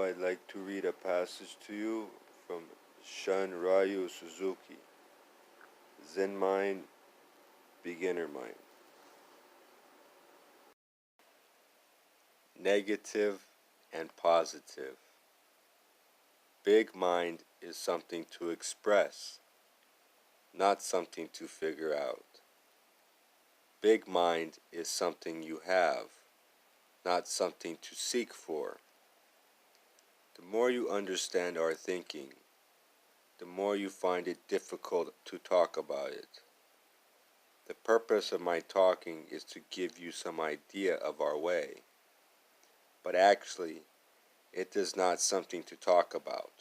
I'd like to read a passage to you from Shunryu Suzuki, Zen Mind, Beginner Mind. Negative and positive. Big mind is something to express, not something to figure out. Big mind is something you have, not something to seek for. The more you understand our thinking, the more you find it difficult to talk about it. The purpose of my talking is to give you some idea of our way, but actually, it is not something to talk about,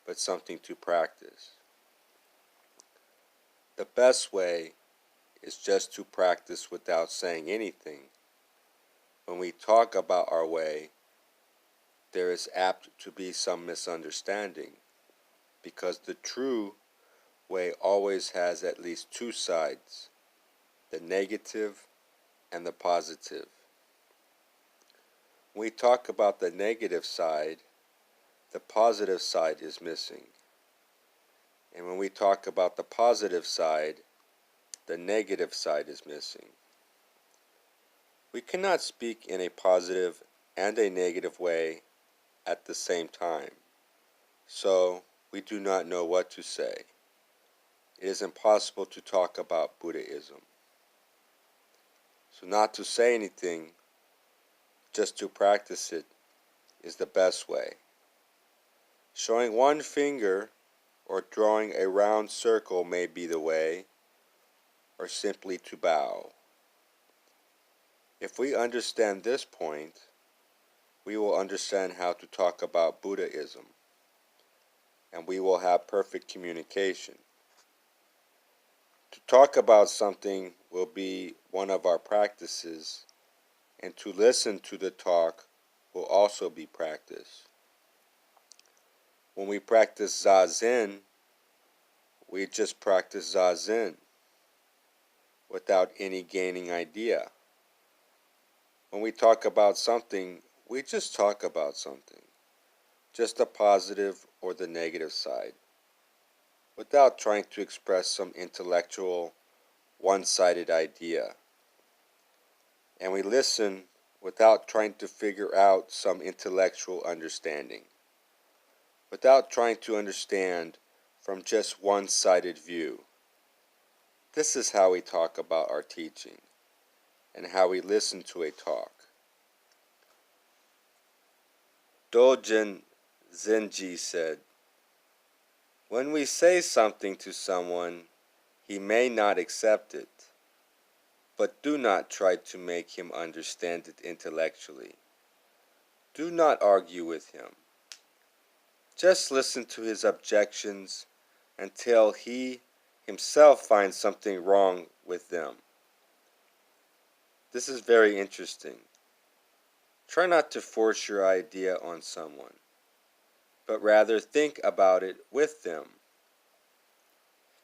but something to practice. The best way is just to practice without saying anything. When we talk about our way, there is apt to be some misunderstanding, because the true way always has at least two sides, the negative and the positive. When we talk about the negative side, the positive side is missing. And when we talk about the positive side, the negative side is missing. We cannot speak in a positive and a negative way at the same time, so we do not know what to say. It is impossible to talk about Buddhism. So not to say anything, just to practice it, is the best way. Showing one finger or drawing a round circle may be the way, or simply to bow. If we understand this point, we will understand how to talk about Buddhism, and we will have perfect communication. To talk about something will be one of our practices, and to listen to the talk will also be practice. When we practice Zazen, we just practice Zazen without any gaining idea. When we talk about something, we just talk about something, just the positive or the negative side, without trying to express some intellectual, one-sided idea. And we listen without trying to figure out some intellectual understanding, without trying to understand from just one-sided view. This is how we talk about our teaching, and how we listen to a talk. Dogen Zenji said, "When we say something to someone, he may not accept it, but do not try to make him understand it intellectually. Do not argue with him. Just listen to his objections until he himself finds something wrong with them." This is very interesting. Try not to force your idea on someone, but rather think about it with them.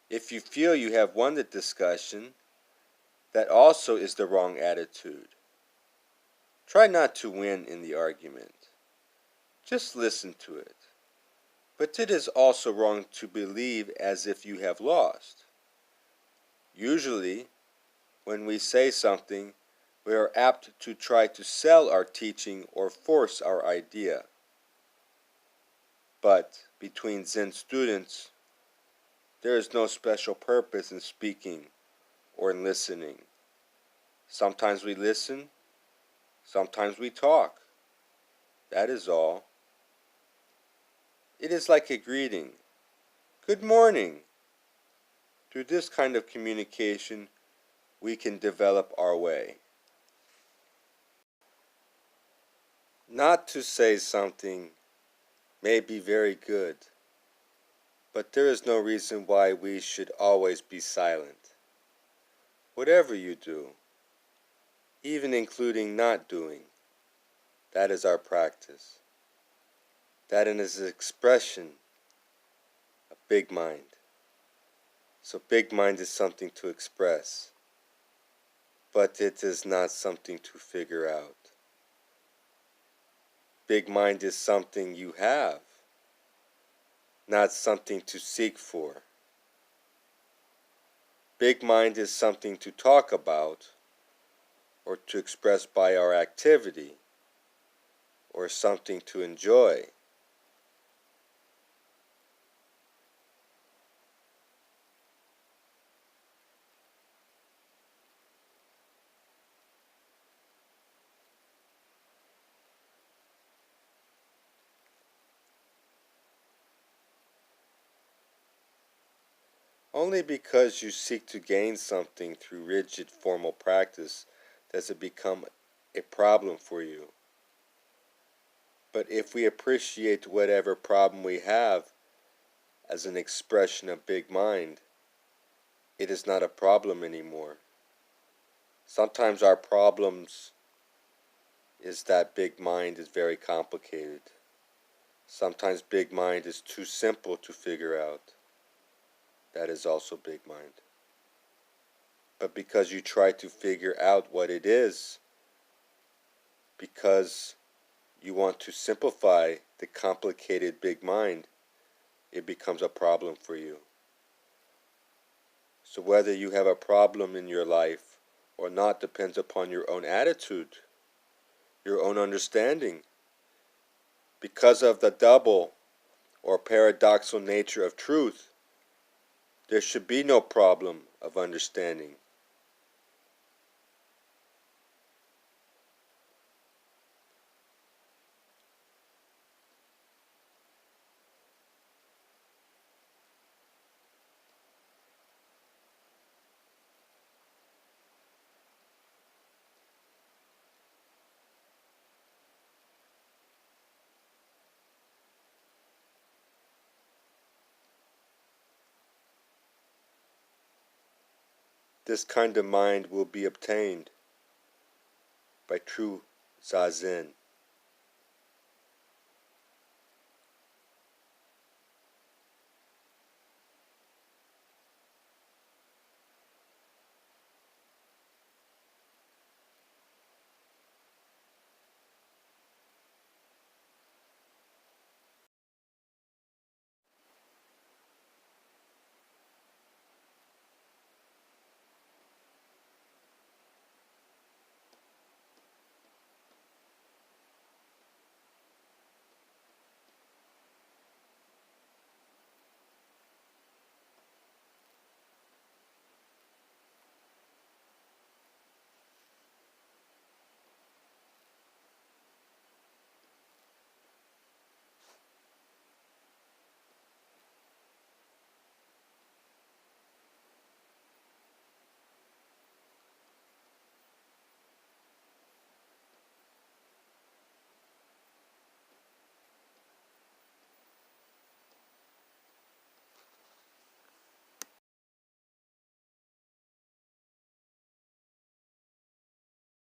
If you feel you have won the discussion, that also is the wrong attitude. Try not to win in the argument. Just listen to it. But it is also wrong to believe as if you have lost. Usually, when we say something, we are apt to try to sell our teaching or force our idea. But between Zen students, there is no special purpose in speaking or in listening. Sometimes we listen, sometimes we talk. That is all. It is like a greeting. Good morning. Through this kind of communication, we can develop our way. Not to say something may be very good, but there is no reason why we should always be silent. Whatever you do, even including not doing, that is our practice. That is an expression of big mind. So big mind is something to express, but it is not something to figure out. big mind is something you have, not something to seek for. Big mind is something to talk about or to express by our activity or something to enjoy. Only because you seek to gain something through rigid formal practice does it become a problem for you. But if we appreciate whatever problem we have as an expression of big mind, it is not a problem anymore. Sometimes our problems is that big mind is very complicated. Sometimes big mind is too simple to figure out. That is also big mind. But because you try to figure out what it is, because you want to simplify the complicated big mind, it becomes a problem for you. So whether you have a problem in your life or not depends upon your own attitude, your own understanding. Because of the double or paradoxical nature of truth, there should be no problem of understanding. This kind of mind will be obtained by true Zazen.